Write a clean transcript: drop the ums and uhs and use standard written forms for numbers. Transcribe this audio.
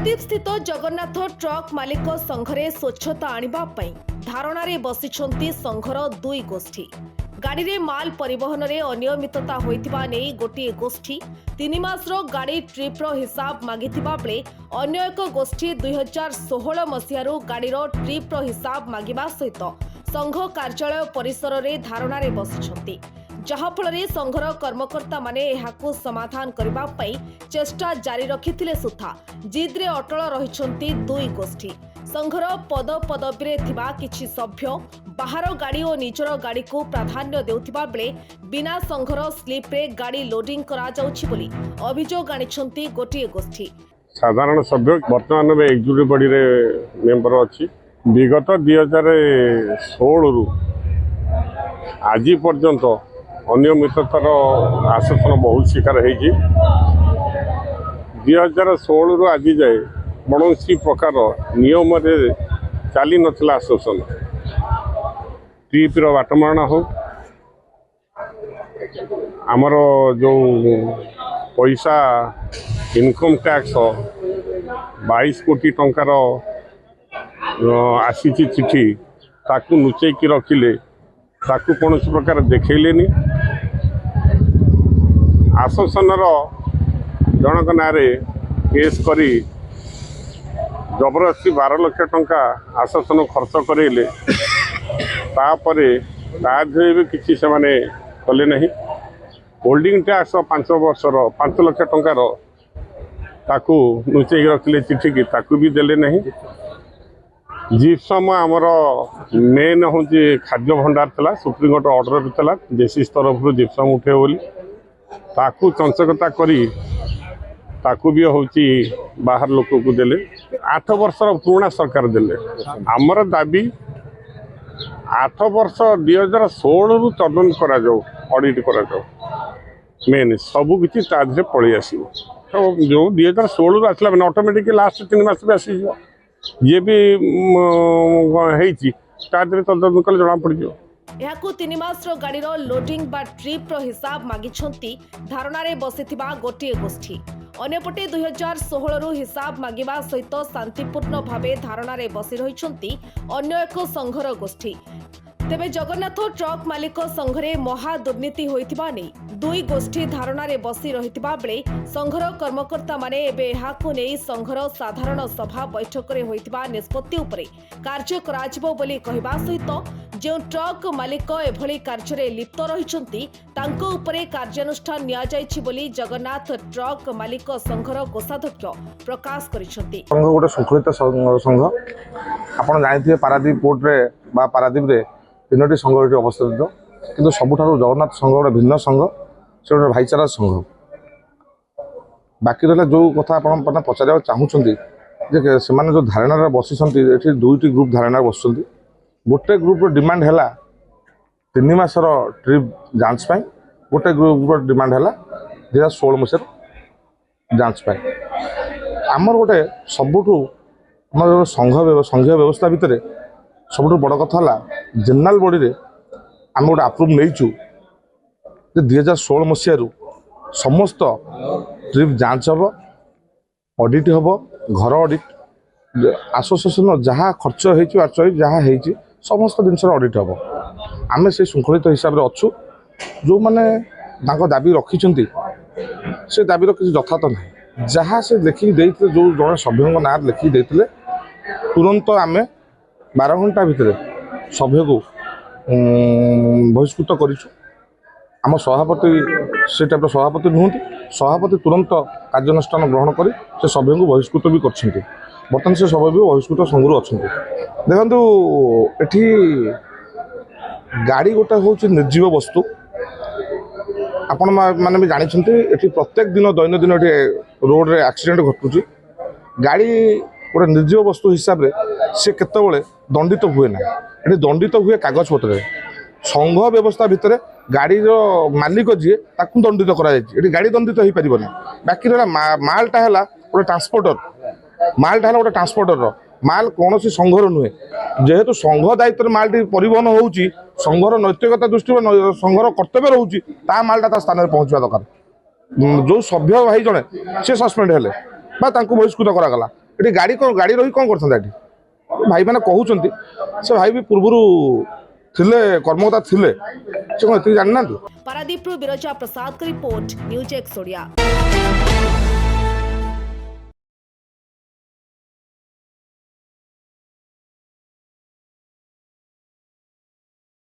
पारादीप स्थित जगन्नाथ ट्रक मालिक संघरे स्वच्छता आनिबा पई धारणारे बसिछंती संघर दुई गोष्ठी। गाड़ी रे माल परिवहन रे अनियमितता होइतिबा नेई गोटिए गोष्ठी 3 मासरो गाड़ी ट्रिप्र हिसाब मागितिबा बेले अन्य एक गोष्ठी 2016 मसिहारू गाड़ीर ट्रिप्र हिसाब मागिबा सहित संघ कार्यालय परिसर रे धारणारे बसिछंती, जहाफल संघर कर्मकर्ता माने एहाकु समाधान करबा पई चेष्टा जारी रखिथिले सुद्धा जिद्रे अटल रहिछंती दुई गोष्ठी। संघर पद पदवीरे थिबा किछि सभ्य बाहर गाड़ी और निजर गाड़ी को प्राधान्य देउथिबा बेले बिना संघर स्लिप रे गाड़ी लोडिंग करा जाउछि बोली अभियोग आनिछंती गोटिए गोष्ठी। साधारण सभ्य वर्तमान में एक्जिक्यूटिव बॉडी रे मेंबर अछि। विगत 2016 रु आज पर्यंत अनियमिततार आश्वासन बहुत शिकार होगी। 2016 रु आज जाए कौन प्रकार नियम चली नाला आश्वासन ट्रिप्र बाटमारणा हो आमर जो पैसा इनकम टैक्स 22 कोटी टंकार आसी चिठी ताकू लुचेकी रखिले ताकू कौन प्रकार देखलेनी। आश्वासन जनक नारे केस करी जबरदस्ती 12 लाख टंका आश्वासन खर्च करेले भी किसी से माने कले नहीं। होल्डिंग टैक्स 5 वर्षर 5 लाख टंकार ताकू लुचेकी रखिले चिठी की ताकू भी देले नहीं। जिप्सम आमर मेन हूँ खाद्य भंडार था सुप्रीमकोर्ट ऑर्डर भी था जेसीसी तरफ जिप्सम उठे बोली ताकू चंचकता करी ताकू भी हूँ बाहर लोक को देले 8 वर्षर पुराना सरकार देले। आमर दाबी 8 वर्ष 2016 रु तदन करा जाओ ऑडिट करा जाओ मेन सबू किसी ताधे पलि आस जो 2016 रु आसला मैंने ऑटोमेटिक लास्ट 3 मास भी आसी ये भी तदन कले जना पड़ जाओ। एहाकु 3 मासर गाड़ीर लोडिंग बा ट्रिप्र हिसाब मागिछंती धारणारे बसिथिबा गोटिए गोष्ठी। अन्यपटे 2016 रु हिसाब मागिबा सहित शांतिपूर्ण भावे धारणारे बसी रहिछंती अन्य एक संघर गोष्ठी। तेबे जगन्नाथ ट्रक मालिक संघरे महा दुर्नीति होइतिबा नै दुई गोष्ठी धारणारे बसी रहितिबा बेले संघर कर्मकर्ता माने एबे एहाकु नै संघर साधारण सभा बैठक रे होइतिबा निष्पत्ति उपरे कार्य कराजिबो बोली कहिबा सहित जो ट्रक मालिक एभली कार्य रे लिप्त रहिछंती तांको उपरे कार्यानुष्ठान निया जायछि बोली जगन्नाथ ट्रक मालिक संघर कोषाध्यक्ष प्रकाश करिछंती। संघ गोटे शृंखलित संघ आपण जानिथिबे पारादीप पोर्ट रे बा पारादीप रे 3टी संघ अवस्थित किंतु सबुठारु जगन्नाथ संघ गोटे भिन्न संघ से गोटे भाईचारा संघ। बाकी रहा जो कथा आपने पचार चाहूँगी से जो धारणा बसी ये 2टी ग्रुप धारणा बस गोटे ग्रुप डिमांड है 3 मासर ट्रिप जांच पाई, गोटे ग्रुप डिमांड है 2016 मसीह जांच पाई। आमर गोटे सबुठु संघीय व्यवस्था भितर सबुठु बड़ कथा है जनरल बॉडी रे आम गोटे अप्रूव नहींचु 2016 मसीह समस्त ट्रिप जांच हम ऑडिट हम घर ऑडिट एसोसिएशन जहाँ खर्च हो जहाँ समस्त जिनस ऑडिट हम आम से श्रृंखलित हिसाब से अच्छु जो मैंने दाबी रखिंट से दाबीर किसी यथार्थ ना जहाँ से लिखिकी जो जड़े सभ्यों ना लिखिकी तुरंत आम 12 घंटा भितर सभ्य को बहिष्कृत करूँ। आम सभापति से टाइप सभापति नुहति सभापति तुरंत कार्यानुष्ठान ग्रहण कर से सभ्य को बहिष्कृत भी कर बर्तमान से सभ्य भी बहिष्कृत संघरू अच्छा। देखु ये गाड़ी गोटे हूँ निर्जीव वस्तु आपण मैंने भी जानते ये प्रत्येक दिन दैनंदिन ये रोड रे एक्सीडेंट घटुची गाड़ी गोटे निर्जीव वस्तु हिसाब से केतबले दंडित हुए ना ये दंडित हुए कागज पत्र संघ व्यवस्था भितर गाड़ीर मालिक जी ताकू दंडित कर गाड़ी दंडित हो पार ना। बाकी रहा मालटा है गोटे ट्रांसपोर्टर मालटा है गोटे ट्रांसपोर्टर माल कौन संघर नुहे जेहेतु संघ दायित्व मालटी परिवहन होउची संघर नैतिकता दृष्टि संघर कर्तव्य रोचे मालटा ता स्थान में पहुँचा दरकार। जो सभ्य भाई जड़े सी सस्पेंड हेले बहिष्कृत करागला ଏଠି ଗାଡ଼ି ରହି କ'ଣ କରିଥାନ୍ତା ଏଠି ଭାଇମାନେ କହୁଛନ୍ତି ସେ ଭାଇ ବି ପୂର୍ବରୁ ଥିଲେ କର୍ମକର୍ତ୍ତା ଥିଲେ ସେ କ'ଣ ଏତିକି ଜାଣିନାହାନ୍ତି। ପାରାଦୀପରୁ ବିରଜା ପ୍ରସାଦଙ୍କ ରିପୋର୍ଟ ନ୍ୟୁଜ୍ ଏକ୍ସ ଓଡ଼ିଆ।